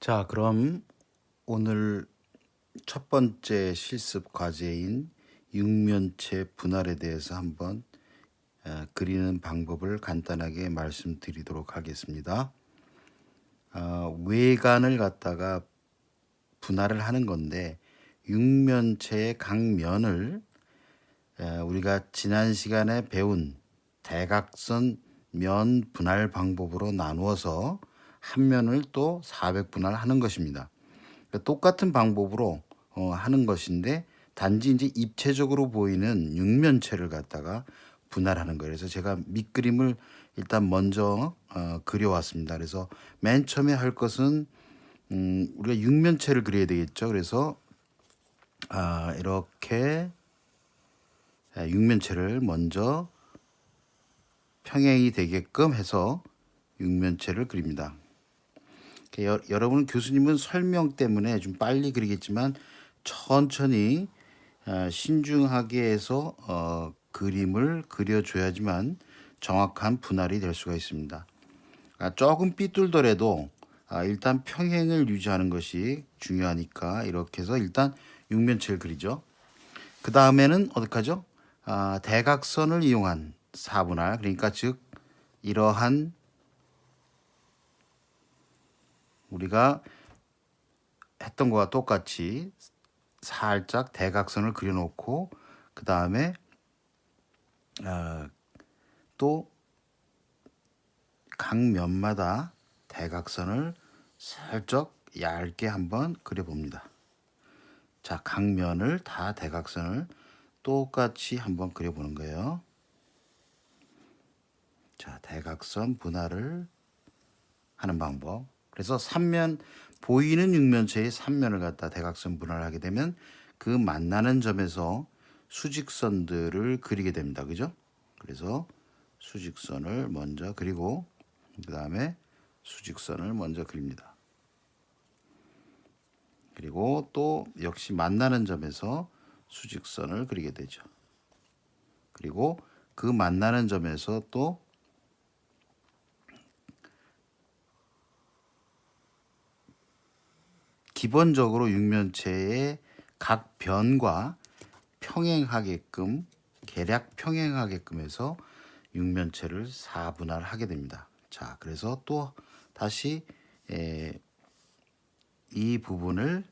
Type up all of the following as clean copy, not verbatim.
자, 그럼 오늘 첫 번째 실습 과제인 육면체 분할에 대해서 한번 그리는 방법을 간단하게 말씀드리도록 하겠습니다. 외관을 갖다가 분할을 하는 건데 육면체의 각 면을 우리가 지난 시간에 배운 대각선 면 분할 방법으로 나누어서 한 면을 또 400분할 하는 것입니다. 그러니까 똑같은 방법으로 하는 것인데 단지 이제 입체적으로 보이는 육면체를 갖다가 분할하는 거예요. 그래서 제가 밑그림을 일단 먼저 그려왔습니다. 그래서 맨 처음에 할 것은 우리가 육면체를 그려야 되겠죠. 그래서 이렇게 육면체를 먼저 평행이 되게끔 해서 육면체를 그립니다. 여러분 교수님은 설명 때문에 좀 빨리 그리겠지만 천천히 신중하게 해서 그림을 그려줘야지만 정확한 분할이 될 수가 있습니다. 조금 삐뚤더라도 일단 평행을 유지하는 것이 중요하니까 이렇게 해서 일단 육면체를 그리죠. 그 다음에는 어떻게 하죠? 대각선을 이용한 사분할, 그러니까 즉 이러한 우리가 했던 것과 똑같이 살짝 대각선을 그려놓고 그 다음에 또 각 면마다 대각선을 살짝 얇게 한번 그려봅니다. 자, 각 면을 다 대각선을 똑같이 한번 그려보는 거예요. 자, 대각선 분할을 하는 방법. 그래서 3면 보이는 육면체의 3면을 갖다 대각선 분할을 하게 되면 그 만나는 점에서 수직선들을 그리게 됩니다. 그죠? 그래서 수직선을 먼저 그리고 그 다음에 수직선을 먼저 그립니다. 그리고 또 역시 만나는 점에서 수직선을 그리게 되죠. 그리고 그 만나는 점에서 또 기본적으로 육면체의 각 변과 평행하게끔 계략 평행하게끔 해서 육면체를 4분할 하게 됩니다. 자, 그래서 또 다시 이 부분을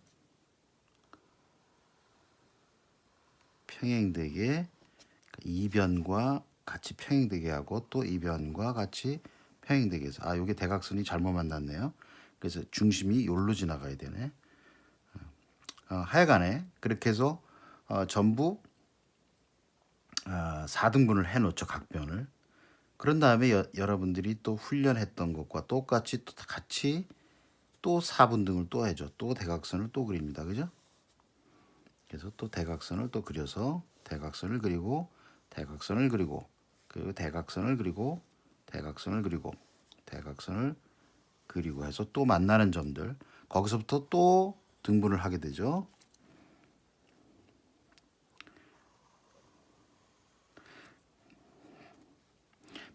평행되게 이변과 같이 평행되게 하고 또 이변과 같이 평행되게 해서 이게 대각선이 잘못 만났네요. 그래서 중심이 여기로 지나가야 되네. 하여간에 그렇게 해서 전부 4등분을 해놓죠. 각변을. 그런 다음에 여러분들이 또 훈련했던 것과 똑같이 또 같이 또 4분등을 또 해줘. 또 대각선을 또 그립니다. 그죠? 그래서 또 대각선을 또 그려서 대각선을 그리고 대각선을 그리고 그리고 대각선을 그리고 대각선을 그리고 대각선을 그리고 해서 또 만나는 점들 거기서부터 또 등분을 하게 되죠.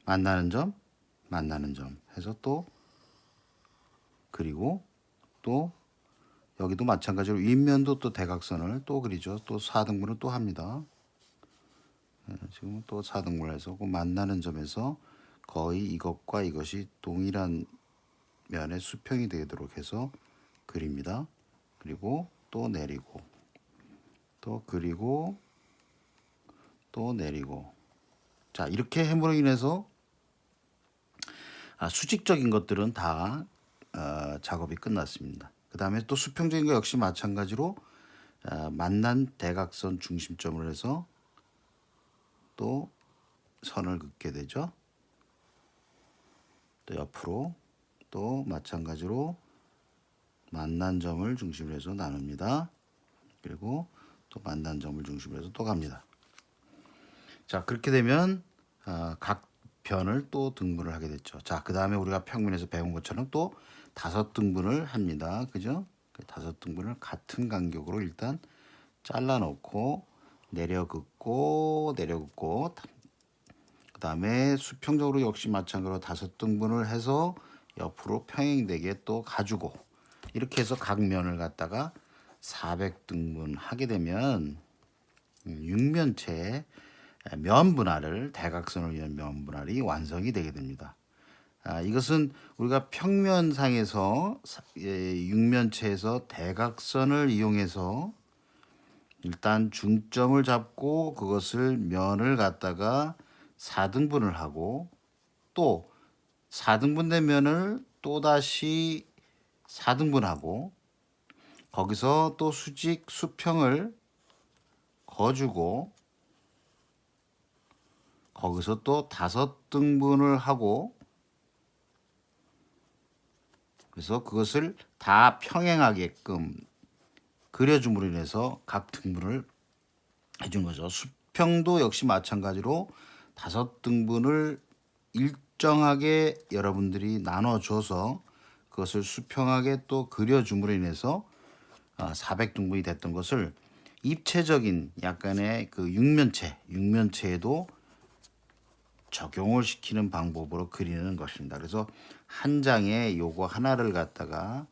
만나는 점, 만나는 점 해서 또 그리고 또 여기도 마찬가지로 윗면도 또 대각선을 또 그리죠. 또 4등분을 또 합니다. 지금 또 4등분을 해서 그 만나는 점에서 거의 이것과 이것이 동일한 면의 수평이 되도록 해서 그립니다. 그리고 또 내리고 또 그리고 또 내리고 자 이렇게 해므로 인해서 수직적인 것들은 다 작업이 끝났습니다. 그 다음에 또 수평적인 거 역시 마찬가지로 만난 대각선 중심점을 해서 또 선을 긋게 되죠. 또 옆으로 또 마찬가지로 만난 점을 중심으로 해서 나눕니다. 그리고 또 만난 점을 중심으로 해서 또 갑니다. 자 그렇게 되면 각 변을 또 등분을 하게 됐죠. 자 그 다음에 우리가 평면에서 배운 것처럼 또 5등분을 합니다. 그죠? 5등분을 같은 간격으로 일단 잘라 놓고 내려 긋고 내려 긋고 그 다음에 수평적으로 역시 마찬가지로 5등분을 해서 옆으로 평행되게 또 가지고 이렇게 해서 각 면을 갖다가 400등분 하게 되면 육면체의 면 분할을 대각선을 위한 면 분할이 완성이 되게 됩니다. 이것은 우리가 평면상에서 육면체에서 대각선을 이용해서 일단 중점을 잡고 그것을 면을 갖다가 4등분을 하고 또 4등분된 면을 또다시 4등분하고 거기서 또 수직 수평을 거주고 거기서 또 5등분을 하고 그래서 그것을 다 평행하게끔 그려줌으로 인해서 각 등분을 해준 거죠. 수평도 역시 마찬가지로 5등분을 일정하게 여러분들이 나눠줘서 그것을 수평하게 또 그려줌으로 인해서 400등분이 됐던 것을 입체적인 약간의 그 육면체에도 적용을 시키는 방법으로 그리는 것입니다. 그래서 한 장에 요거 하나를 갖다가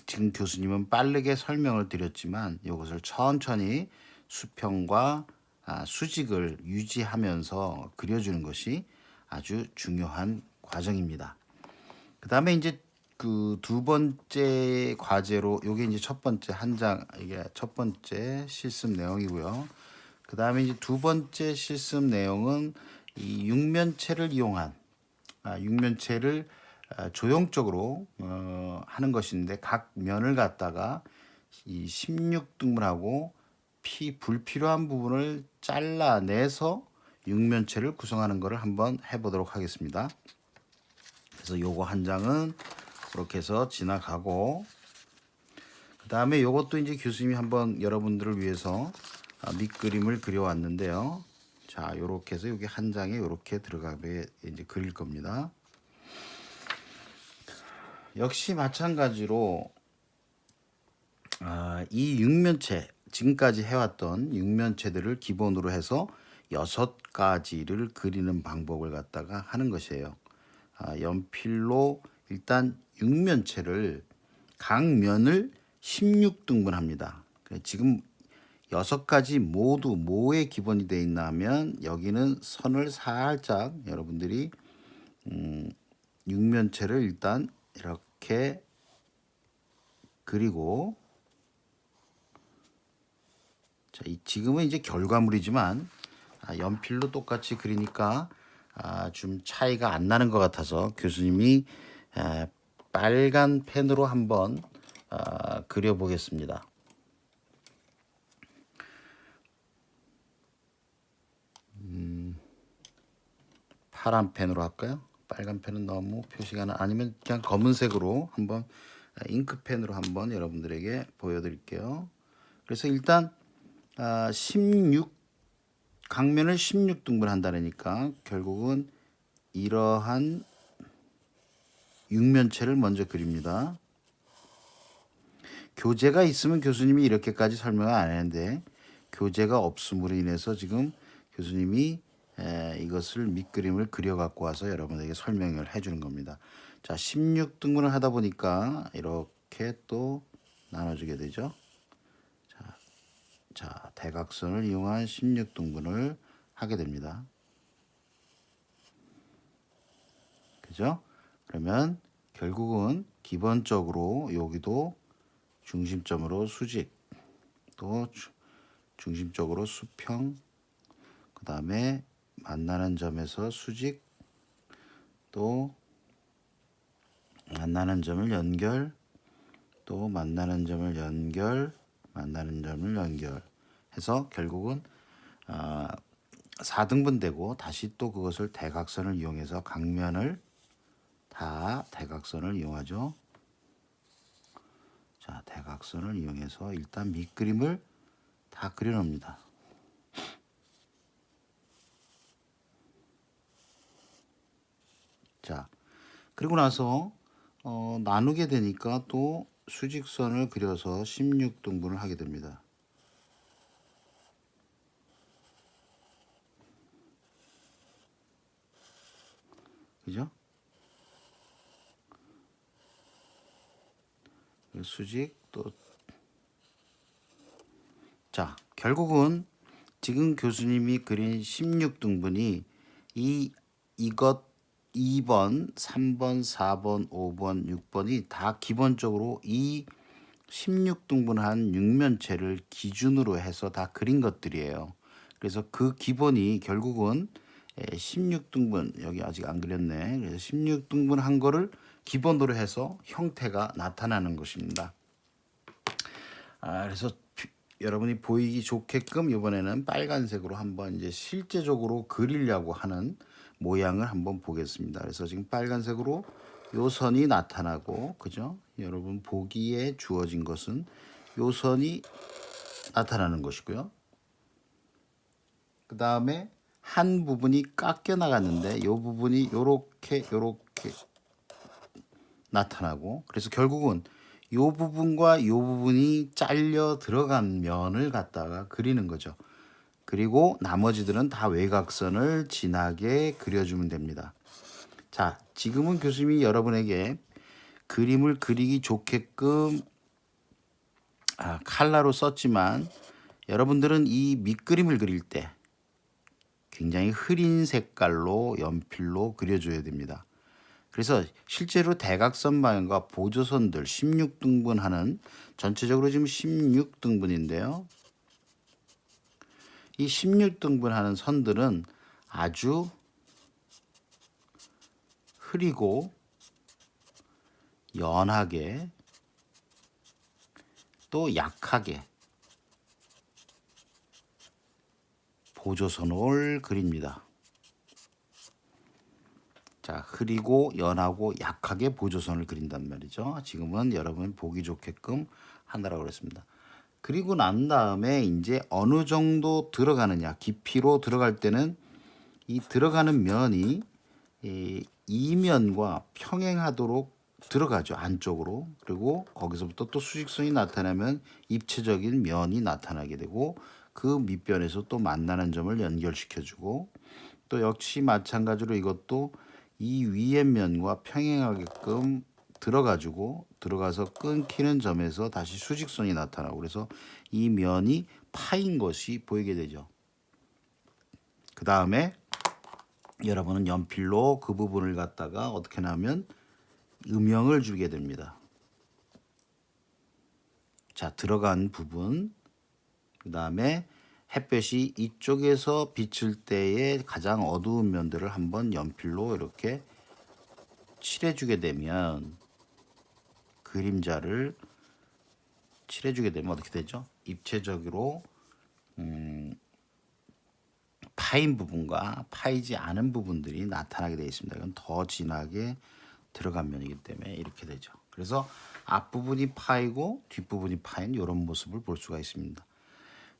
지금 교수님은 빠르게 설명을 드렸지만 이것을 천천히 수평과 수직을 유지하면서 그려주는 것이 아주 중요한 과정입니다. 그 다음에 이제 그 두 번째 과제로 요게 이제 첫 번째 한 장 이게 첫 번째 실습 내용이고요. 그 다음에 이제 두 번째 실습 내용은 이 육면체를 이용한 육면체를 조형적으로 하는 것인데 각 면을 갖다가 이 16등분하고 불필요한 부분을 잘라내서 육면체를 구성하는 것을 한번 해보도록 하겠습니다. 그래서 요거 한 장은 그렇게 해서 지나가고 그 다음에 요것도 이제 교수님이 한번 여러분들을 위해서 밑그림을 그려왔는데요. 자, 요렇게 해서 여기 한 장에 요렇게 들어가게 이제 그릴 겁니다. 역시 마찬가지로 이 육면체 지금까지 해왔던 육면체들을 기본으로 해서 6가지를 그리는 방법을 갖다가 하는 것이에요. 연필로 일단 육면체를 각 면을 16등분합니다. 지금 6가지 모두 뭐에 기본이 되어 있나 하면 여기는 선을 살짝 여러분들이 육면체를 일단 이렇게 그리고 자, 지금은 이제 결과물이지만 연필로 똑같이 그리니까 좀 차이가 안 나는 것 같아서 교수님이 빨간 펜으로 한번 그려보겠습니다. 파란 펜으로 할까요? 빨간 펜은 너무 표시가 아니면 그냥 검은색으로 한번 잉크펜으로 한번 여러분들에게 보여드릴게요. 그래서 일단 16 각면을 16등분 한다니까 결국은 이러한 육면체를 먼저 그립니다. 교재가 있으면 교수님이 이렇게까지 설명을 안 했는데 교재가 없음으로 인해서 지금 교수님이 이것을 밑그림을 그려 갖고 와서 여러분에게 설명을 해주는 겁니다. 자, 16등분을 하다 보니까 이렇게 또 나눠주게 되죠. 자, 대각선을 이용한 16등분을 하게 됩니다. 그죠? 그러면 결국은 기본적으로 여기도 중심점으로 수직, 또 중심적으로 수평, 그 다음에 만나는 점에서 수직, 또 만나는 점을 연결, 또 만나는 점을 연결, 만나는 점을 연결 해서 결국은 4등분 되고 다시 또 그것을 대각선을 이용해서 각면을 다 대각선을 이용하죠. 자, 대각선을 이용해서 일단 밑그림을 다 그려놓습니다. 자, 그리고 나서 나누게 되니까 또 수직선을 그려서 16등분을 하게 됩니다. 그죠? 수직 또. 자, 결국은 지금 교수님이 그린 16등분이 이것 2번, 3번, 4번, 5번, 6번이 다 기본적으로 이 16등분한 육면체를 기준으로 해서 다 그린 것들이에요. 그래서 그 기본이 결국은 16등분, 여기 아직 안 그렸네. 그래서 16등분 한 거를 기본으로 해서 형태가 나타나는 것입니다. 그래서 여러분이 보이기 좋게끔 이번에는 빨간색으로 한번 이제 실제적으로 그리려고 하는 모양을 한번 보겠습니다. 그래서 지금 빨간색으로 요 선이 나타나고, 그죠? 여러분 보기에 주어진 것은 요 선이 나타나는 것이고요. 그 다음에 한 부분이 깎여 나갔는데 요 부분이 요렇게 나타나고, 그래서 결국은 요 부분과 요 부분이 잘려 들어간 면을 갖다가 그리는 거죠. 그리고 나머지들은 다 외곽선을 진하게 그려주면 됩니다. 자, 지금은 교수님이 여러분에게 그림을 그리기 좋게끔 칼라로 썼지만, 여러분들은 이 밑그림을 그릴 때 굉장히 흐린 색깔로 연필로 그려줘야 됩니다. 그래서 실제로 대각선 방향과 보조선들 16등분 하는, 전체적으로 지금 16등분인데요. 이 16등분 하는 선들은 아주 흐리고 연하게 또 약하게 보조선을 그립니다. 자, 흐리고 연하고 약하게 보조선을 그린단 말이죠. 지금은 여러분 보기 좋게끔 하느라고 그랬습니다. 그리고 난 다음에 이제 어느 정도 들어가느냐, 깊이로 들어갈 때는 이 들어가는 면이 이 면과 평행하도록 들어가죠, 안쪽으로. 그리고 거기서부터 또 수직선이 나타나면 입체적인 면이 나타나게 되고, 그 밑변에서 또 만나는 점을 연결시켜주고, 또 역시 마찬가지로 이것도 이 위의 면과 평행하게끔 들어가서 끊기는 점에서 다시 수직선이 나타나고, 그래서 이 면이 파인 것이 보이게 되죠. 그 다음에 여러분은 연필로 그 부분을 갖다가 어떻게 하면 음영을 주게 됩니다. 자, 들어간 부분, 그 다음에 햇볕이 이쪽에서 비칠 때의 가장 어두운 면들을 한번 연필로 이렇게 칠해주게 되면, 그림자를 칠해주게 되면 어떻게 되죠? 입체적으로 파인 부분과 파이지 않은 부분들이 나타나게 되어 있습니다. 이건 더 진하게 들어간 면이기 때문에 이렇게 되죠. 그래서 앞부분이 파이고 뒷부분이 파인 이런 모습을 볼 수가 있습니다.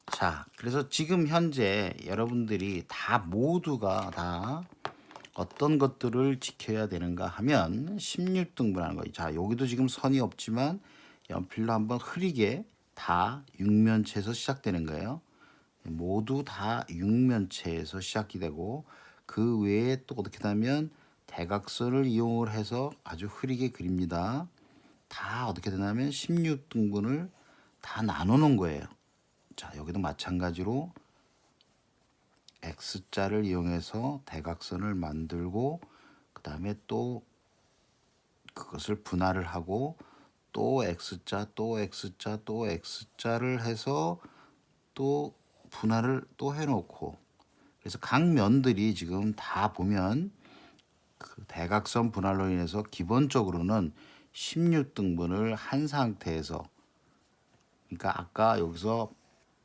자, 그래서 지금 현재 여러분들이 다 모두가 다 어떤 것들을 지켜야 되는가 하면 16등분하는 거예요. 자, 여기도 지금 선이 없지만 연필로 한번 흐리게 다 육면체에서 시작되는 거예요. 모두 다 육면체에서 시작이 되고, 그 외에 또 어떻게 하면 대각선을 이용을 해서 아주 흐리게 그립니다. 다 어떻게 되냐면 16등분을 다 나눠 놓은 거예요. 자, 여기도 마찬가지로 X자를 이용해서 대각선을 만들고, 그 다음에 또 그것을 분할을 하고, 또 X자, 또 X자, 또 X자를 해서 또 분할을 또 해놓고, 그래서 각 면들이 지금 다 보면 그 대각선 분할로 인해서 기본적으로는 16등분을 한 상태에서, 그러니까 아까 여기서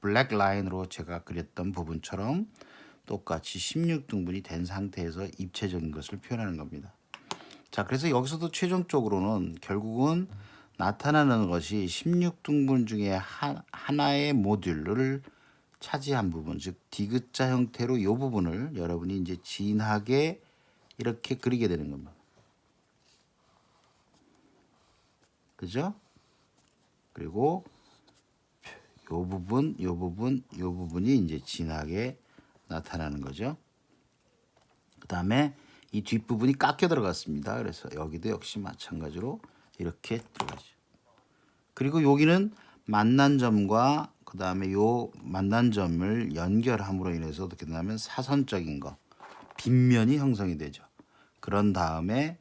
블랙 라인으로 제가 그렸던 부분처럼 똑같이 16등분이 된 상태에서 입체적인 것을 표현하는 겁니다. 자, 그래서 여기서도 최종적으로는 결국은 나타나는 것이 16등분 중에 하나의 모듈을 차지한 부분, 즉 디귿자 형태로 이 부분을 여러분이 이제 진하게 이렇게 그리게 되는 겁니다. 그죠? 그리고 요 부분, 요 부분, 요 부분이 이제 진하게 나타나는 거죠. 그 다음에 이 뒷부분이 깎여 들어갔습니다. 그래서 여기도 역시 마찬가지로 이렇게 들어가죠. 그리고 여기는 만난 점과 그 다음에 요 만난 점을 연결함으로 인해서 어떻게 되냐면 사선적인 거, 빗면이 형성이 되죠. 그런 다음에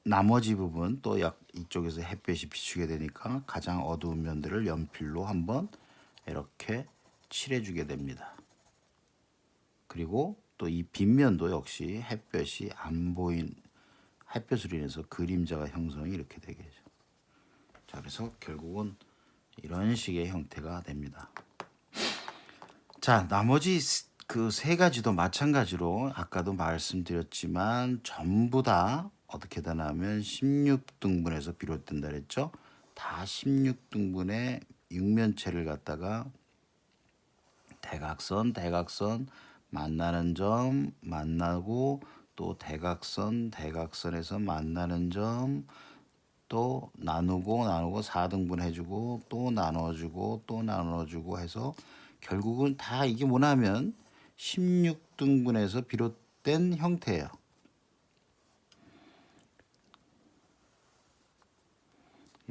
나머지 부분 또 이쪽에서 햇볕이 비추게 되니까 가장 어두운 면들을 연필로 한번 이렇게 칠해주게 됩니다. 그리고 또 이 빗면도 역시 햇볕이 안 보인 햇볕으로 인해서 그림자가 형성이 이렇게 되겠죠. 자, 그래서 결국은 이런 식의 형태가 됩니다. 자, 나머지 그 세 가지도 마찬가지로 아까도 말씀드렸지만 전부 다 어떻게 되냐면 16등분에서 비롯된다 그랬죠. 다 16등분의 육면체를 갖다가 대각선, 대각선, 만나는 점, 만나고 또 대각선, 대각선에서 만나는 점, 또 나누고 4등분 해주고 또 나눠주고 또 나눠주고 해서 결국은 다 이게 뭐냐면 16등분에서 비롯된 형태예요.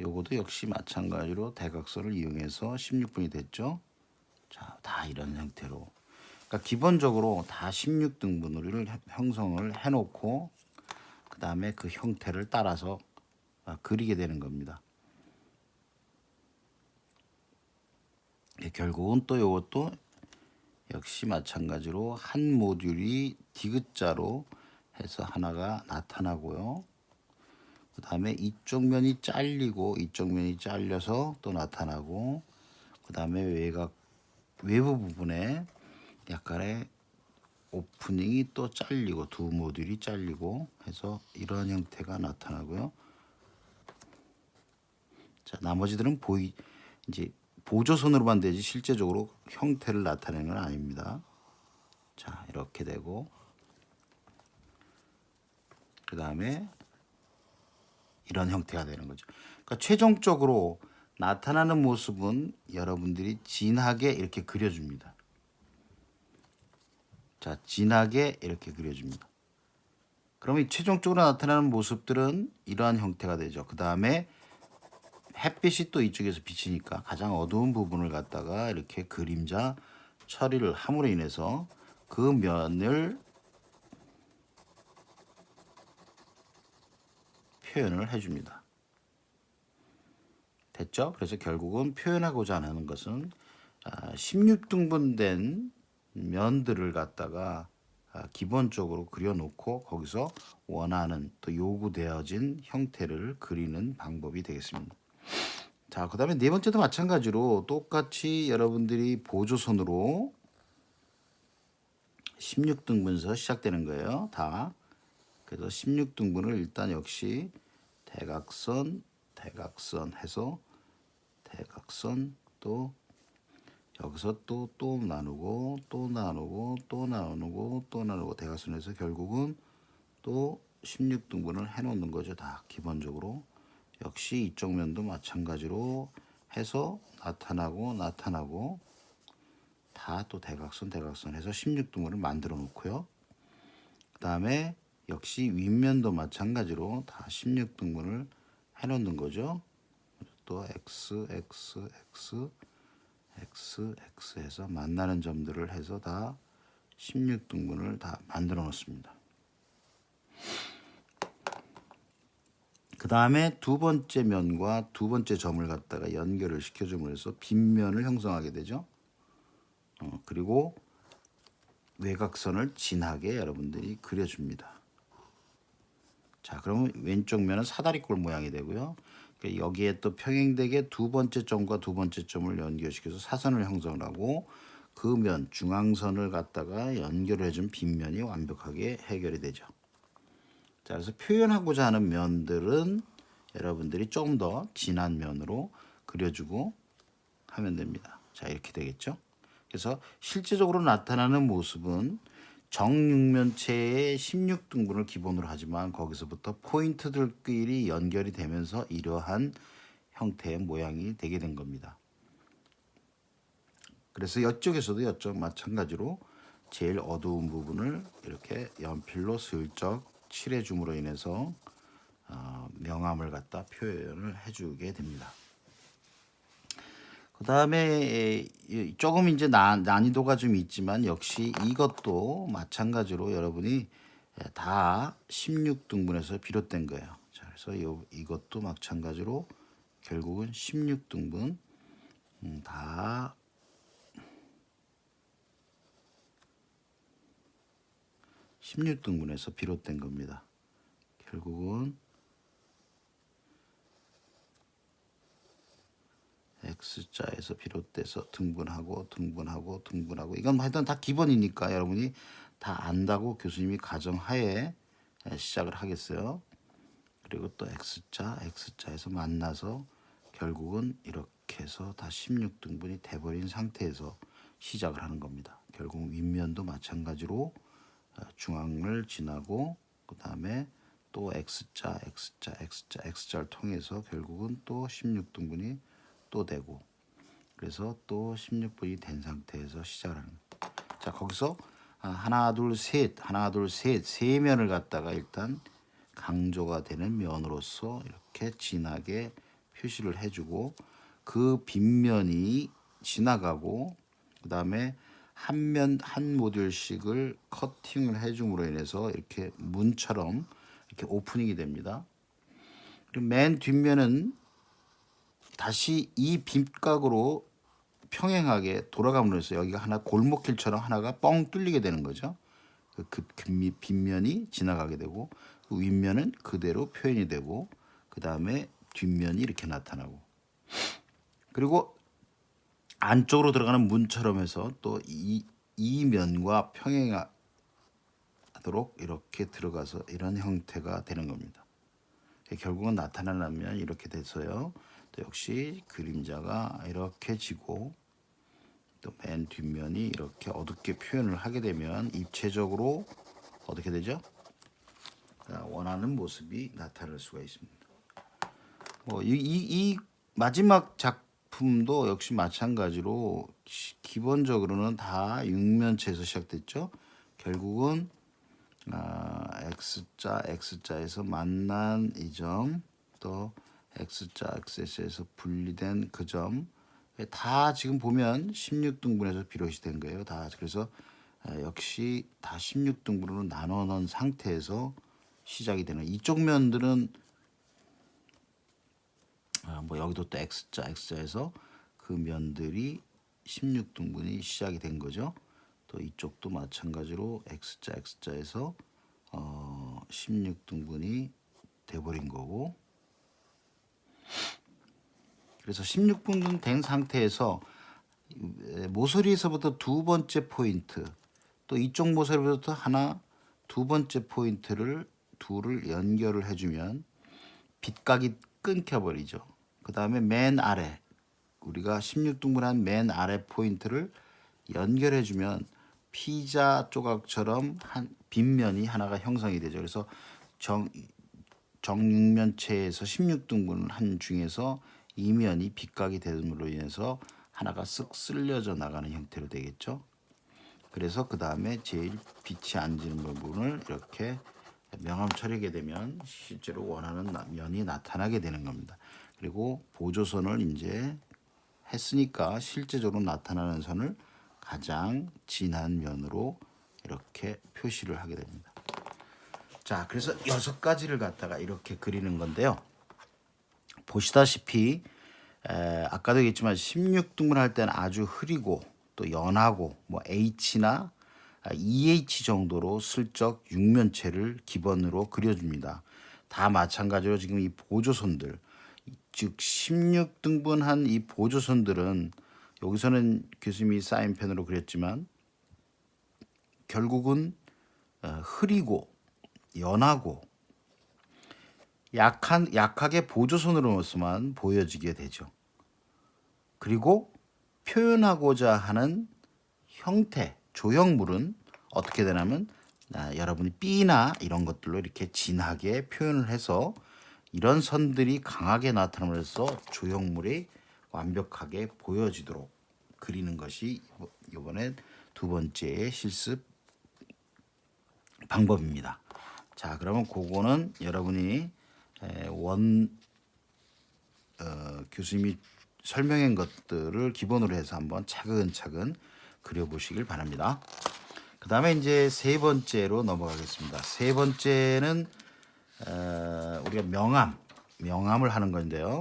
요것도 역시 마찬가지로 대각선을 이용해서 16분이 됐죠. 자, 다 이런 형태로. 그러니까 기본적으로 다 16등분을 형성을 해놓고 그 다음에 그 형태를 따라서 그리게 되는 겁니다. 결국은 또 이것도 역시 마찬가지로 한 모듈이 디귿자로 해서 하나가 나타나고요. 그 다음에 이쪽 면이 잘리고 이쪽 면이 잘려서 또 나타나고 그 다음에 외부 부분에 약간의 오프닝이 또 잘리고 두 모듈이 잘리고 해서 이런 형태가 나타나고요. 자, 나머지들은 이제 보조선으로만 되지 실제적으로 형태를 나타내는 건 아닙니다. 자, 이렇게 되고 그 다음에 이런 형태가 되는 거죠. 그러니까 최종적으로 나타나는 모습은 여러분들이 진하게 이렇게 그려줍니다. 자, 진하게 이렇게 그려줍니다. 그러면 최종적으로 나타나는 모습들은 이러한 형태가 되죠. 그 다음에 햇빛이 또 이쪽에서 비치니까 가장 어두운 부분을 갖다가 이렇게 그림자 처리를 함으로 인해서 그 면을 표현을 해줍니다. 됐죠? 그래서 결국은 표현하고자 하는 것은 16등분된 면들을 갖다가 기본적으로 그려놓고 거기서 원하는 또 요구되어진 형태를 그리는 방법이 되겠습니다. 자, 그 다음에 네 번째도 마찬가지로 똑같이 여러분들이 보조선으로 16등분에서 시작되는 거예요. 다. 그래서 16등분을 일단 역시 대각선, 대각선 해서 대각선 또 여기서 또 나누고 또 나누고 또 나누고 또 나누고 대각선에서 결국은 또 16등분을 해놓는 거죠. 다 기본적으로. 역시 이쪽 면도 마찬가지로 해서 나타나고 다 또 대각선 해서 16등분을 만들어 놓고요. 그 다음에 역시 윗면도 마찬가지로 다 16등분을 해놓는 거죠. 또 x 해서 만나는 점들을 해서 다 16등분을 다 만들어 놓습니다. 그 다음에 두 번째 면과 두 번째 점을 갖다가 연결을 시켜줌으로 해서 빗면을 형성하게 되죠. 그리고 외곽선을 진하게 여러분들이 그려줍니다. 자, 그러면 왼쪽 면은 사다리꼴 모양이 되고요. 여기에 또 평행되게 두 번째 점과 두 번째 점을 연결시켜서 사선을 형성을 하고 그 면 중앙선을 갖다가 연결을 해준 빗면이 완벽하게 해결이 되죠. 자, 그래서 표현하고자 하는 면들은 여러분들이 좀 더 진한 면으로 그려주고 하면 됩니다. 자, 이렇게 되겠죠. 그래서 실제적으로 나타나는 모습은 정육면체의 16등분을 기본으로 하지만 거기서부터 포인트들끼리 연결이 되면서 이러한 형태의 모양이 되게 된 겁니다. 그래서 이쪽에서도 이쪽 마찬가지로 제일 어두운 부분을 이렇게 연필로 슬쩍 칠해줌으로 인해서 명암을 갖다 표현을 해주게 됩니다. 그 다음에 조금 이제 난이도가 좀 있지만 역시 이것도 마찬가지로 여러분이 다 16등분에서 비롯된 거예요. 자, 그래서 이것도 마찬가지로 결국은 16등분 다 16등분에서 비롯된 겁니다. 결국은 X자에서 비롯돼서 등분하고 이건 하여튼 다 기본이니까 여러분이 다 안다고 교수님이 가정하에 시작을 하겠어요. 그리고 또 X자에서 만나서 결국은 이렇게 해서 다 16등분이 돼버린 상태에서 시작을 하는 겁니다. 결국 윗면도 마찬가지로 중앙을 지나고 그 다음에 또 X자를 통해서 결국은 또 16등분이 또 되고 그래서 또 16분이 된 상태에서 시작을 하는 거예요. 자, 거기서 하나 둘 셋 세 면을 갖다가 일단 강조가 되는 면으로서 이렇게 진하게 표시를 해주고 그 빗면이 지나가고 그 다음에 한 모듈씩을 커팅을 해줌으로 인해서 이렇게 문처럼 이렇게 오프닝이 됩니다. 그리고 맨 뒷면은 다시 이 빗각으로 평행하게 돌아감으로 해서 여기가 하나 골목길처럼 하나가 뻥 뚫리게 되는 거죠. 그 빗면이 지나가게 되고 그 윗면은 그대로 표현이 되고 그 다음에 뒷면이 이렇게 나타나고 그리고 안쪽으로 들어가는 문처럼 해서 또 이 면과 평행하도록 이렇게 들어가서 이런 형태가 되는 겁니다. 결국은 나타나려면 이렇게 돼서요. 또 역시 그림자가 이렇게 지고 또 맨 뒷면이 이렇게 어둡게 표현을 하게 되면 입체적으로 어떻게 되죠? 원하는 모습이 나타날 수가 있습니다. 이 마지막 작품도 역시 마찬가지로 기본적으로는 다 육면체에서 시작됐죠. 결국은 X자에서 만난 이 점, 또 X자에서 분리된 그 점, 다 지금 보면 16등분에서 비롯이 된 거예요. 다 그래서 역시 다 16등분으로 나눠 놓은 상태에서 시작이 되는 이쪽 면들은 여기도 또 X자에서 그 면들이 16등분이 시작이 된 거죠. 또 이쪽도 마찬가지로 X자에서 16등분이 돼버린 거고 그래서 16등분 된 상태에서 모서리에서부터 두 번째 포인트 또 이쪽 모서리부터 두 번째 포인트를 둘을 연결을 해주면 빗각이 끊겨버리죠. 그 다음에 맨 아래 우리가 16등분한 맨 아래 포인트를 연결해주면 피자 조각처럼 한 빗면이 하나가 형성이 되죠. 그래서 정육면체에서 16등분을 한 중에서 이 면이 빗각이 됨으로 인해서 하나가 쓱 쓸려져 나가는 형태로 되겠죠. 그래서 그 다음에 제일 빛이 안 지는 부분을 이렇게 명암 처리하게 되면 실제로 원하는 면이 나타나게 되는 겁니다. 그리고 보조선을 이제 했으니까 실제적으로 나타나는 선을 가장 진한 면으로 이렇게 표시를 하게 됩니다. 자, 그래서 6가지를 갖다가 이렇게 그리는 건데요. 보시다시피 아까도 얘기했지만 16등분 할 때는 아주 흐리고 또 연하고 H나 EH 정도로 슬쩍 육면체를 기본으로 그려줍니다. 다 마찬가지로 지금 이 보조선들 즉 16등분한 이 보조선들은 여기서는 교수님이 사인펜으로 그렸지만 결국은 흐리고 연하고 약하게 보조선으로서만 보여지게 되죠. 그리고 표현하고자 하는 형태, 조형물은 어떻게 되냐면 여러분이 B나 이런 것들로 이렇게 진하게 표현을 해서 이런 선들이 강하게 나타남으로써 조형물이 완벽하게 보여지도록 그리는 것이 이번에 두 번째의 실습 방법입니다. 자, 그러면 그거는 여러분이 교수님이 설명한 것들을 기본으로 해서 한번 차근차근 그려보시길 바랍니다. 그 다음에 이제 세 번째로 넘어가겠습니다. 세 번째는 우리가 명암을 하는 건데요.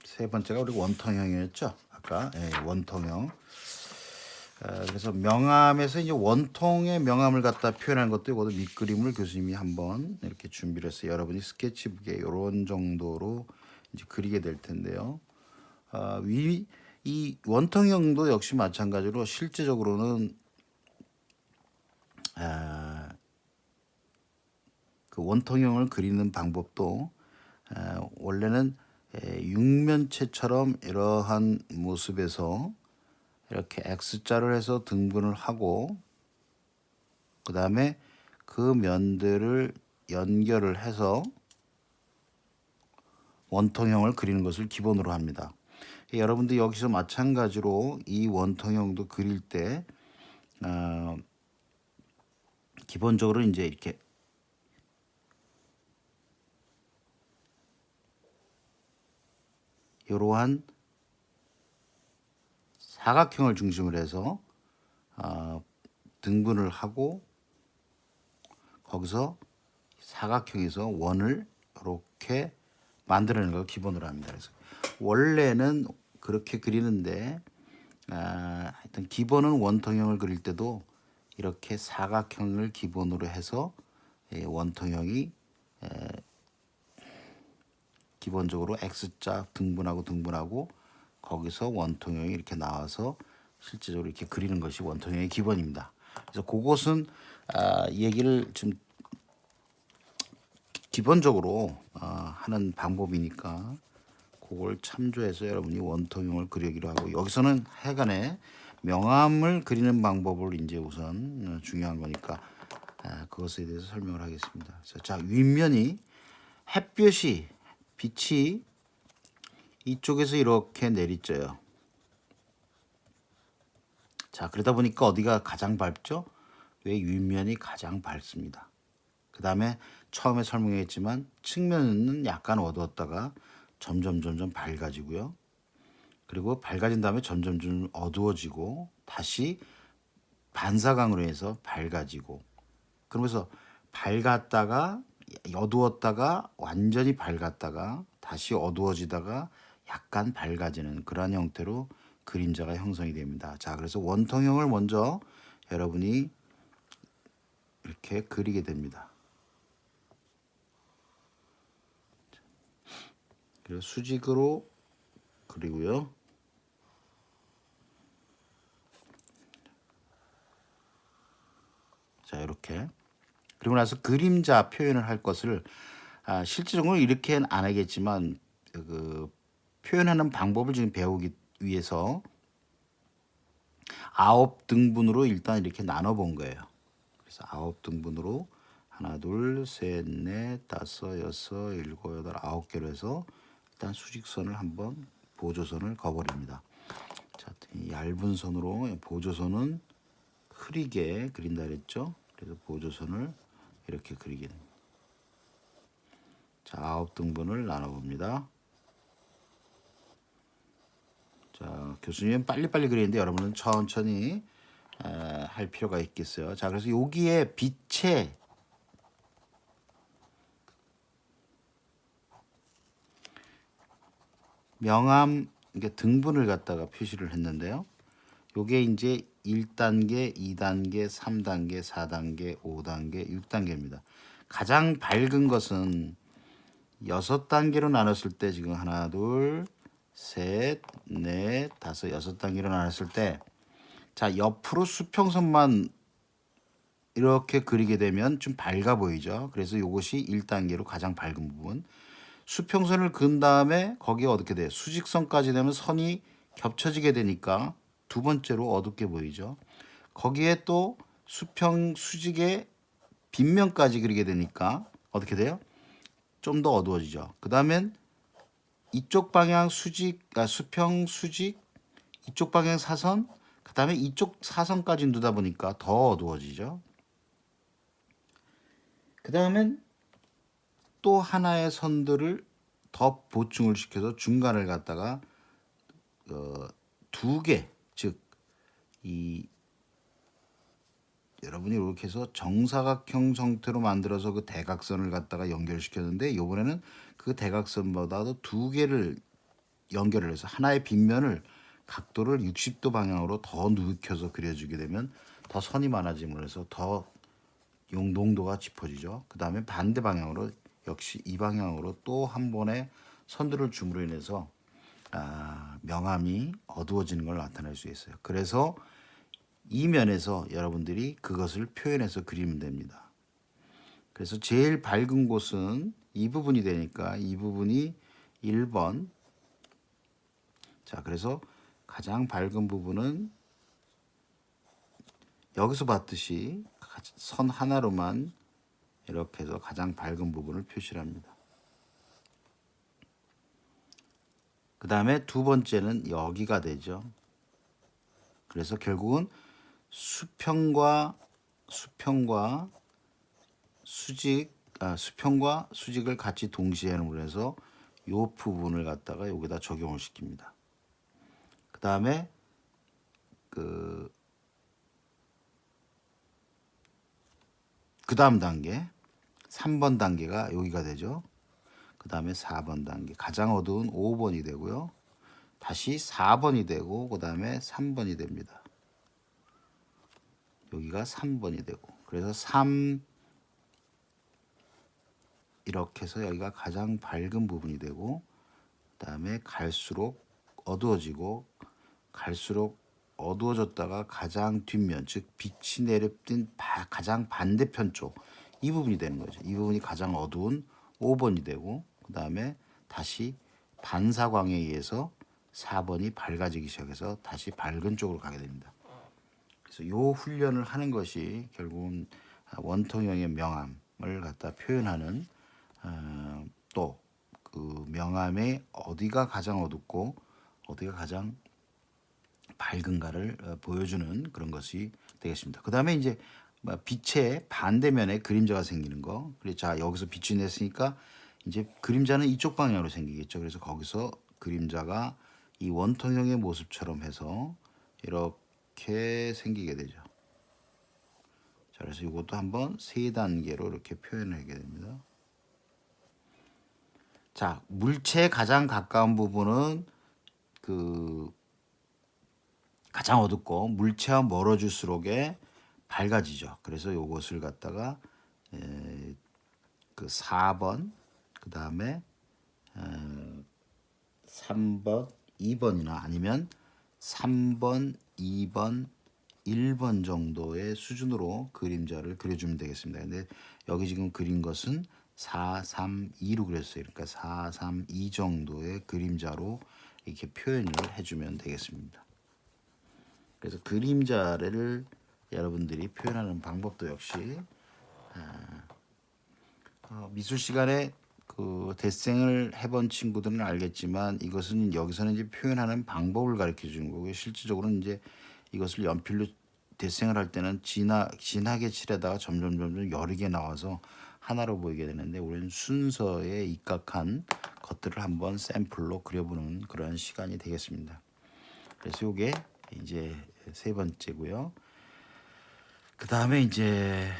세 번째가 우리 원통형이었죠. 아까 원통형. 그래서 명암에서 이제 원통의 명암을 갖다 표현하는 것도 이것도 밑그림을 교수님이 한번 이렇게 준비를 해서 여러분이 스케치북에 이런 정도로 이제 그리게 될 텐데요. 이 원통형도 역시 마찬가지로 실제적으로는 그 원통형을 그리는 방법도 원래는 육면체처럼 이러한 모습에서 이렇게 X자를 해서 등분을 하고 그 다음에 그 면들을 연결을 해서 원통형을 그리는 것을 기본으로 합니다. 여러분들 여기서 마찬가지로 이 원통형도 그릴 때 기본적으로 이제 이렇게 이러한 사각형을 중심으로 해서 등분을 하고 거기서 사각형에서 원을 이렇게 만들어내는 걸 기본으로 합니다. 그래서 원래는 그렇게 그리는데 하여튼 기본은 원통형을 그릴 때도 이렇게 사각형을 기본으로 해서 원통형이 기본적으로 X자 등분하고 거기서 원통형이 이렇게 나와서 실제적으로 이렇게 그리는 것이 원통형의 기본입니다. 그래서 그것은 얘기를 좀 기본적으로 하는 방법이니까 그걸 참조해서 여러분이 원통형을 그리기로 하고 여기서는 하여간에 명암을 그리는 방법을 이제 우선 중요한 거니까 그것에 대해서 설명을 하겠습니다. 그래서 자 윗면이 빛이 이쪽에서 이렇게 내리쬐요. 자 그러다 보니까 어디가 가장 밝죠? 왜 윗면이 가장 밝습니다. 그 다음에 처음에 설명했지만 측면은 약간 어두웠다가 점점 밝아지고요. 그리고 밝아진 다음에 점점 어두워지고 다시 반사광으로 해서 밝아지고 그러면서 밝았다가 어두웠다가 완전히 밝았다가 다시 어두워지다가 약간 밝아지는 그러한 형태로 그림자가 형성이 됩니다. 자, 그래서 원통형을 먼저 여러분이 이렇게 그리게 됩니다. 그래서 수직으로 그리고요. 자, 이렇게. 그리고 나서 그림자 표현을 할 것을 실질적으로 이렇게는 안 하겠지만 그 표현하는 방법을 지금 배우기 위해서 9등분으로 일단 이렇게 나눠 본 거예요. 그래서 9등분으로 하나, 둘, 셋, 넷, 다섯, 여섯, 일곱, 여덟, 9개로 해서 일단 수직선을 한번 보조선을 그어버립니다. 자, 얇은 선으로 보조선은 흐리게 그린다 그랬죠. 그래서 보조선을 이렇게 그리게 됩니다. 자, 9등분을 나눠봅니다. 자, 교수님은 빨리빨리 그리는데 여러분은 천천히 할 필요가 있겠어요. 자, 그래서 여기에 빛의 명암 등분을 갖다가 표시를 했는데요. 요게 이제 1단계, 2단계, 3단계, 4단계, 5단계, 6단계입니다. 가장 밝은 것은 6단계로 나눴을 때 지금 하나, 둘, 셋, 넷, 다섯, 6단계로 나눴을 때 자, 옆으로 수평선만 이렇게 그리게 되면 좀 밝아 보이죠. 그래서 이것이 1단계로 가장 밝은 부분. 수평선을 그은 다음에 거기에 어떻게 돼요? 수직선까지 되면 선이 겹쳐지게 되니까 두 번째로 어둡게 보이죠. 거기에 또 수직의 빗면까지 그리게 되니까 어떻게 돼요? 좀 더 어두워지죠. 그 다음엔 이쪽 방향 수평 수직, 이쪽 방향 사선, 그 다음에 이쪽 사선까지 두다 보니까 더 어두워지죠. 그 다음엔 또 하나의 선들을 더 보충을 시켜서 중간을 갖다가 두 개, 즉 이 여러분이 이렇게 해서 정사각형 형태로 만들어서 그 대각선을 갖다가 연결시켰는데 이번에는 그 대각선보다도 두 개를 연결을 해서 하나의 빗면을 각도를 60도 방향으로 더 누켜서 그려주게 되면 더 선이 많아짐으로 해서 더 농도가 짚어지죠. 그 다음에 반대 방향으로 역시 이 방향으로 또 한 번의 선들을 줌으로 인해서 명암이 어두워지는 걸 나타낼 수 있어요. 그래서 이 면에서 여러분들이 그것을 표현해서 그리면 됩니다. 그래서 제일 밝은 곳은 이 부분이 되니까 이 부분이 1번. 자, 그래서 가장 밝은 부분은 여기서 봤듯이 선 하나로만 이렇게 해서 가장 밝은 부분을 표시를 합니다. 그 다음에 두 번째는 여기가 되죠. 그래서 결국은 수평과 수직을 같이 동시에 하는 걸 해서 이 부분을 갖다가 여기다 적용을 시킵니다. 그 다음에 그 다음 단계 3번 단계가 여기가 되죠. 그 다음에 4번 단계 가장 어두운 5번이 되고요. 다시 4번이 되고 그 다음에 3번이 됩니다. 여기가 3번이 되고 그래서 3 이렇게 해서 여기가 가장 밝은 부분이 되고 그 다음에 갈수록 어두워지고 갈수록 어두워졌다가 가장 뒷면 즉 빛이 내립된 가장 반대편 쪽 이 부분이 되는 거죠. 이 부분이 가장 어두운 5번이 되고 그 다음에 다시 반사광에 의해서 4번이 밝아지기 시작해서 다시 밝은 쪽으로 가게 됩니다. 그래서 이 훈련을 하는 것이 결국은 원통형의 명암을 갖다 표현하는 또 그 명암의 어디가 가장 어둡고 어디가 가장 밝은가를 보여주는 그런 것이 되겠습니다. 그 다음에 이제 빛의 반대면에 그림자가 생기는 거. 그래서 자 여기서 빛이 냈으니까 이제 그림자는 이쪽 방향으로 생기겠죠. 그래서 거기서 그림자가 이 원통형의 모습처럼 해서 이렇게 생기게 되죠. 자 그래서 이것도 한번 세 단계로 이렇게 표현하게 됩니다. 자 물체에 가장 가까운 부분은 그 가장 어둡고 물체와 멀어질수록에 밝아지죠. 그래서 이것을 갖다가 그 4번 그 다음에 3번 2번이나 아니면 3번 2번 1번 정도의 수준으로 그림자를 그려주면 되겠습니다. 근데 여기 지금 그린 것은 4, 3, 2로 그렸어요. 그러니까 4, 3, 2 정도의 그림자로 이렇게 표현을 해주면 되겠습니다. 그래서 그림자를 여러분들이 표현하는 방법도 역시 미술 시간에 그 데생을 해본 친구들은 알겠지만 이것은 여기서는 이제 표현하는 방법을 가르쳐 주는 거고요. 실질적으로는 이제 이것을 연필로 데생을 할 때는 진하게 칠하다가 점점 여러 나와서 하나로 보이게 되는데 우리는 순서에 입각한 것들을 한번 샘플로 그려보는 그런 시간이 되겠습니다. 그래서 이게 이제 세 번째고요. 그 다음에 이제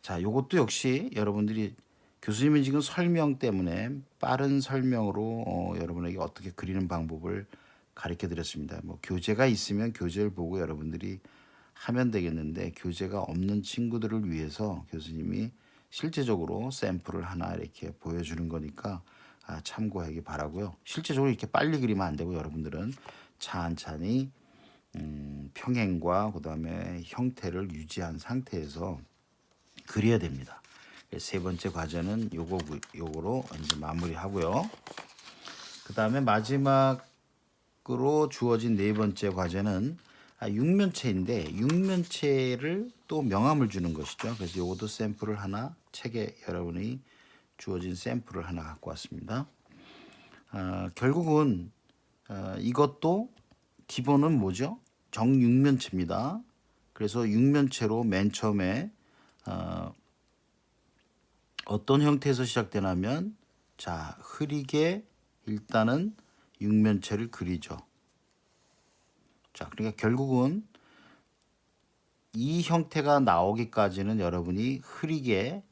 자 요것도 역시 여러분들이 교수님은 지금 설명 때문에 빠른 설명으로 여러분에게 어떻게 그리는 방법을 가르쳐 드렸습니다. 뭐 교재가 있으면 교재를 보고 여러분들이 하면 되겠는데 교재가 없는 친구들을 위해서 교수님이 실제적으로 샘플을 하나 이렇게 보여주는 거니까 참고하기 바라고요. 실제적으로 이렇게 빨리 그리면 안 되고 여러분들은 찬찬히 평행과 그다음에 형태를 유지한 상태에서 그려야 됩니다. 세 번째 과제는 요거로 이제 마무리하고요. 그다음에 마지막으로 주어진 네 번째 과제는 육면체인데 육면체를 또 명암을 주는 것이죠. 그래서 요것도 샘플을 하나 책에 여러분이 주어진 샘플을 하나 갖고 왔습니다. 결국은 이것도 기본은 뭐죠? 정육면체입니다. 그래서 육면체로 맨 처음에 어떤 형태에서 시작되냐면 자 흐리게 일단은 육면체를 그리죠. 자 그러니까 결국은 이 형태가 나오기까지는 여러분이 흐리게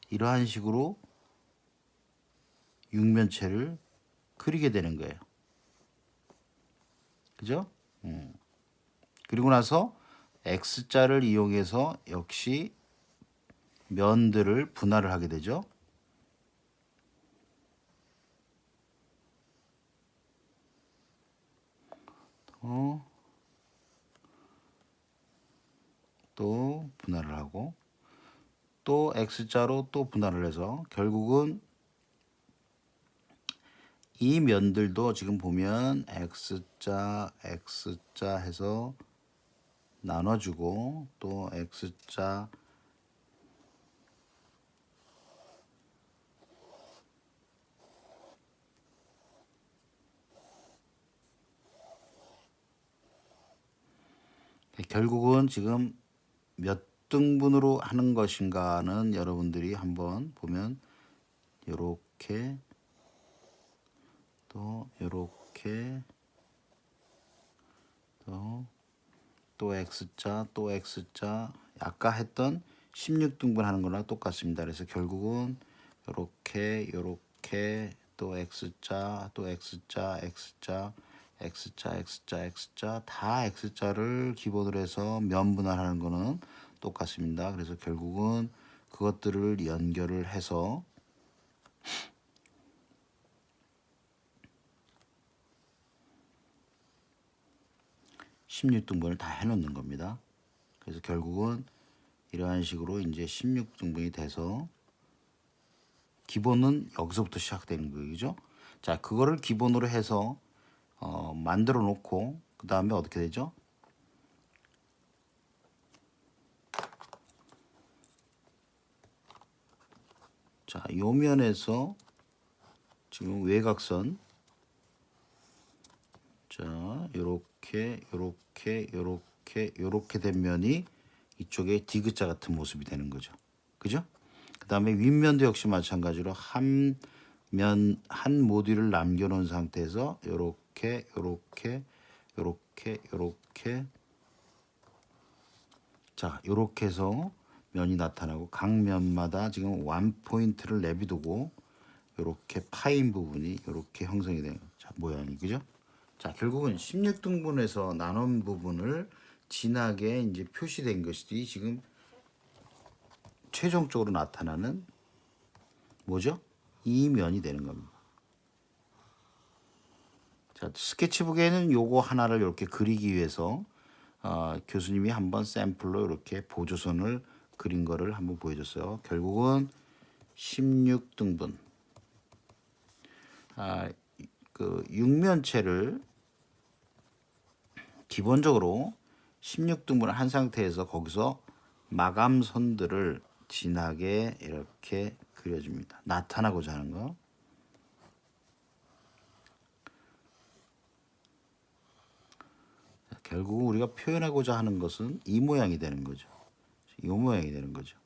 이러한 식으로 육면체를 그리게 되는 거예요. 그죠? 그리고 나서 X자를 이용해서 역시 면들을 분할을 하게 되죠. 또 분할을 하고 또 X자로 또 분할을 해서 결국은 이 면들도 지금 보면 X자, X자 해서 나눠주고 또 X자 결국은 지금 몇 등분으로 하는 것인가는 여러분들이 한번 보면 요렇게 또 요렇게 또 X자 또 X자 아까 했던 16등분 하는 거랑 똑같습니다. 그래서 결국은 요렇게 또 X자 또 X자 X자 X자 X자 X자 다 X자를 기본으로 해서 면 분할하는 거는 똑같습니다. 그래서 결국은 그것들을 연결을 해서 16등분을 다 해놓는 겁니다. 그래서 결국은 이러한 식으로 이제 16등분이 돼서 기본은 여기서부터 시작되는 거죠. 자, 그거를 기본으로 해서 만들어 놓고 그 다음에 어떻게 되죠? 자, 요 면에서 지금 외곽선 자, 요렇게 된 면이 이쪽에 디귿자 같은 모습이 되는 거죠. 그죠? 그 다음에 윗면도 역시 마찬가지로 한 모듈을 남겨놓은 상태에서 요렇게 자, 요렇게 해서 면이 나타나고 각 면마다 지금 원 포인트를 내비두고 요렇게 파인 부분이 요렇게 형성이 되는 자, 모양이 그죠? 자, 결국은 16등분에서 나눈 부분을 진하게 이제 표시된 것이 지금 최종적으로 나타나는 뭐죠? 이 면이 되는 겁니다. 자, 스케치북에는 요거 하나를 이렇게 그리기 위해서 교수님이 한번 샘플로 이렇게 보조선을 그린 거를 한번 보여줬어요. 결국은 16등분 그 육면체를 기본적으로 16등분을 한 상태에서 거기서 마감선들을 진하게 이렇게 그려줍니다. 나타나고자 하는 거. 결국 우리가 표현하고자 하는 것은 이 모양이 되는 거죠. 이 모양이 되는 거죠.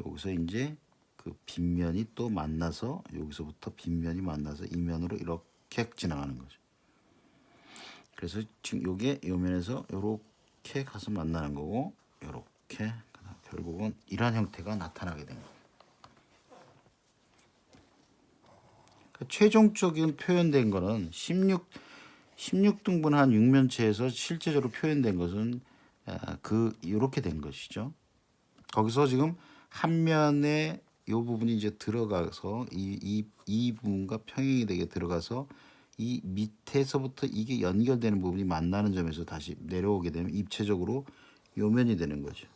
여기서 이제 그 빗면이 또 만나서 여기서부터 빗면이 만나서 이 면으로 이렇게 지나가는 거죠. 그래서 지금 요게 요 면에서 요렇게 가서 만나는 거고 요렇게 결국은 이러한 형태가 나타나게 됩니다. 그러니까 최종적인 표현된 거는 16등분한 육면체에서 실제적으로 표현된 것은 이렇게 된 것이죠. 거기서 지금 한 면에 이 부분이 이제 들어가서 이 부분과 평행이 되게 들어가서 이 밑에서부터 이게 연결되는 부분이 만나는 점에서 다시 내려오게 되면 입체적으로 요면이 되는 거죠.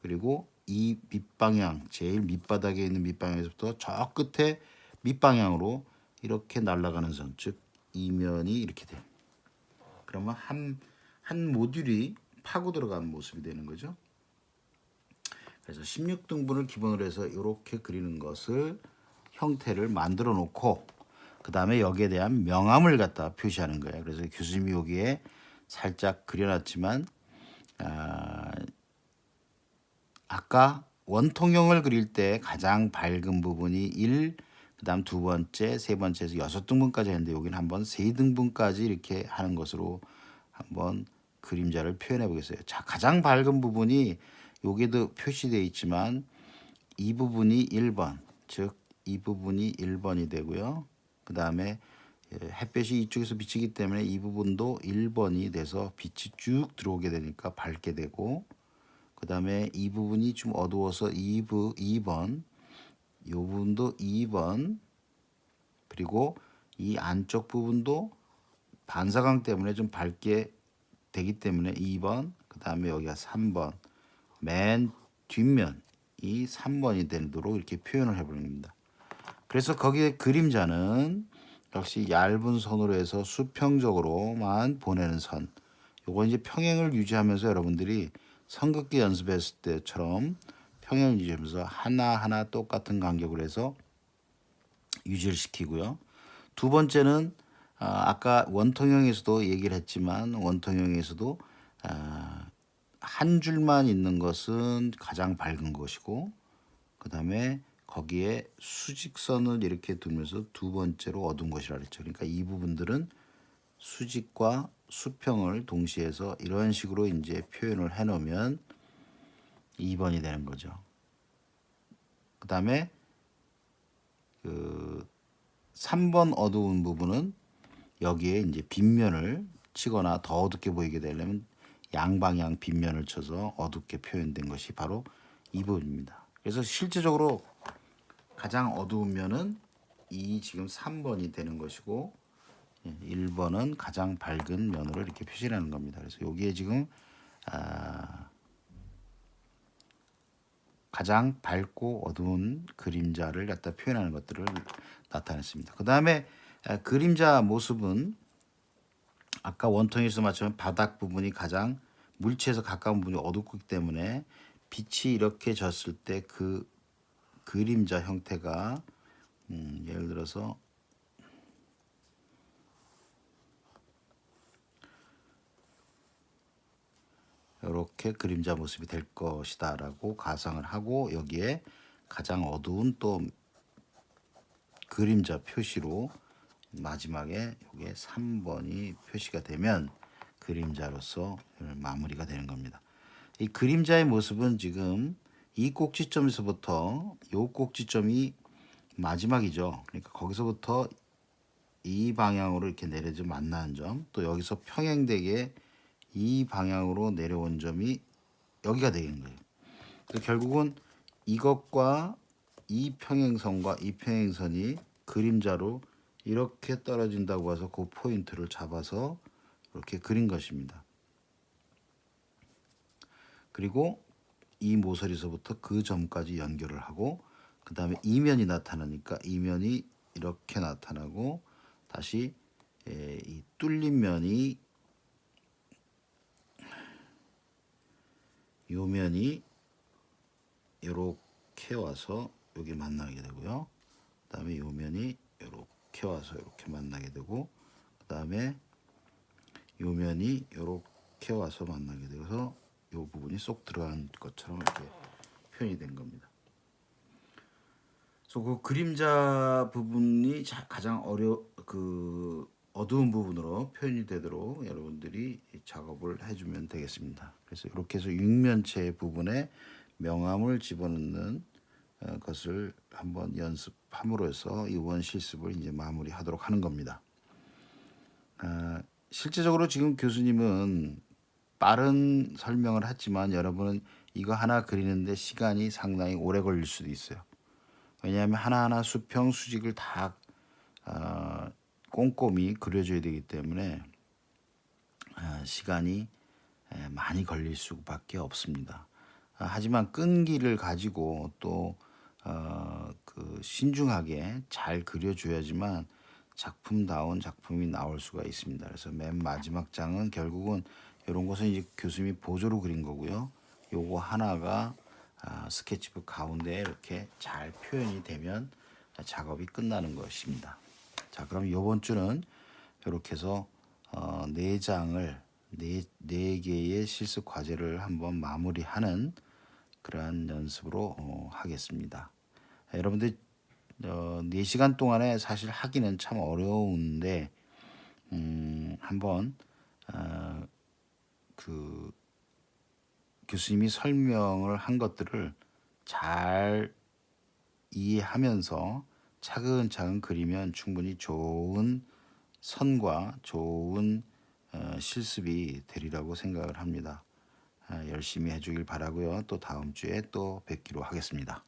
그리고 이 밑방향 제일 밑바닥에 있는 밑방향에서부터 저 끝에 밑방향으로 이렇게 날아가는 선, 즉 이면이 이렇게 돼요. 그러면 한 모듈이 파고 들어가는 모습이 되는 거죠. 그래서 16등분을 기본으로 해서 이렇게 그리는 것을 형태를 만들어 놓고 그 다음에 여기에 대한 명암을 갖다 표시하는 거예요. 그래서 교수님이 여기에 살짝 그려놨지만 아까 원통형을 그릴 때 가장 밝은 부분이 1, 그다음 두 번째, 세 번째에서 6등분까지 했는데 여기는 한번 3등분까지 이렇게 하는 것으로 한번 그림자를 표현해 보겠어요. 자, 가장 밝은 부분이 여기도 표시되어 있지만 이 부분이 1번, 즉 이 부분이 1번이 되고요. 그 다음에 햇볕이 이쪽에서 비치기 때문에 이 부분도 1번이 돼서 빛이 쭉 들어오게 되니까 밝게 되고, 그 다음에 이 부분이 좀 어두워서 2번, 이 부분도 2번, 그리고 이 안쪽 부분도 반사광 때문에 좀 밝게 되기 때문에 2번, 그 다음에 여기가 3번, 맨 뒷면이 3번이 되도록 이렇게 표현을 해보는 겁니다. 그래서 거기에 그림자는 역시 얇은 선으로 해서 수평적으로만 보내는 선. 요거 이제 평행을 유지하면서 여러분들이 삼각기 연습했을 때처럼 평행을 유지하면서 하나하나 똑같은 간격을 해서 유지를 시키고요. 두 번째는 아까 원통형에서도 얘기를 했지만 원통형에서도 한 줄만 있는 것은 가장 밝은 것이고, 그 다음에 거기에 수직선을 이렇게 두면서 두 번째로 어두운 것이라 그랬죠. 그러니까 이 부분들은 수직과 수평을 동시에 해서 이런 식으로 이제 표현을 해 놓으면 2번이 되는 거죠. 그 다음에 그 3번 어두운 부분은 여기에 이제 빗면을 치거나 더 어둡게 보이게 되려면 양방향 빗면을 쳐서 어둡게 표현된 것이 바로 이 부분입니다. 그래서 실제적으로 가장 어두운 면은 이 지금 3번이 되는 것이고 1번은 가장 밝은 면으로 이렇게 표시하는 겁니다. 그래서 여기에 지금 가장 밝고 어두운 그림자를 갖다 표현하는 것들을 나타냈습니다. 그 다음에 그림자 모습은 아까 원통에서 마치면 바닥 부분이 가장 물체에서 가까운 부분이 어둡기 때문에 빛이 이렇게 졌을 때 그 그림자 형태가 예를 들어서 이렇게 그림자 모습이 될 것이다 라고 가상을 하고, 여기에 가장 어두운 또 그림자 표시로 마지막에 여기에 3번이 표시가 되면 그림자로서 마무리가 되는 겁니다. 이 그림자의 모습은 지금 이 꼭지점에서부터 이 꼭지점이 마지막이죠. 그러니까 거기서부터 이 방향으로 이렇게 내려져 만나는 점, 또 여기서 평행되게 이 방향으로 내려온 점이 여기가 되는 거예요. 그래서 결국은 이것과 이 평행선과 이 평행선이 그림자로 이렇게 떨어진다고 해서 그 포인트를 잡아서 이렇게 그린 것입니다. 그리고 이 모서리서부터 그 점까지 연결을 하고, 그 다음에 이면이 나타나니까 이면이 이렇게 나타나고, 다시 이 뚫린 면이 요 면이 이렇게 와서 여기 만나게 되고요. 그 다음에 요 면이 이렇게 와서 이렇게 만나게 되고, 그 다음에 요 면이 이렇게 와서 만나게 되어서 요 부분이 쏙 들어간 것처럼 이렇게 표현이 된 겁니다. 그래서 그 그림자 부분이 가장 어두운 부분으로 표현이 되도록 여러분들이 작업을 해주면 되겠습니다. 그래서 이렇게 해서 육면체 부분에 명암을 집어넣는 것을 한번 연습함으로 해서 이번 실습을 이제 마무리하도록 하는 겁니다. 실제적으로 지금 교수님은 빠른 설명을 했지만 여러분은 이거 하나 그리는데 시간이 상당히 오래 걸릴 수도 있어요. 왜냐하면 하나하나 수평 수직을 다 꼼꼼히 그려줘야 되기 때문에 시간이 많이 걸릴 수밖에 없습니다. 하지만 끈기를 가지고 또 그 신중하게 잘 그려줘야지만 작품다운 작품이 나올 수가 있습니다. 그래서 맨 마지막 장은 결국은 이런 것은 이제 교수님이 보조로 그린 거고요. 요거 하나가 스케치북 가운데 이렇게 잘 표현이 되면 작업이 끝나는 것입니다. 자, 그럼 이번 주는 이렇게 해서 4장을 네 개의 실습 과제를 한번 마무리하는 그러한 연습으로 하겠습니다. 여러분들 4시간 동안에 사실 하기는 참 어려운데 한번 그 교수님이 설명을 한 것들을 잘 이해하면서 차근차근 그리면 충분히 좋은 선과 좋은 실습이 되리라고 생각을 합니다. 열심히 해주길 바라고요. 또 다음 주에 또 뵙기로 하겠습니다.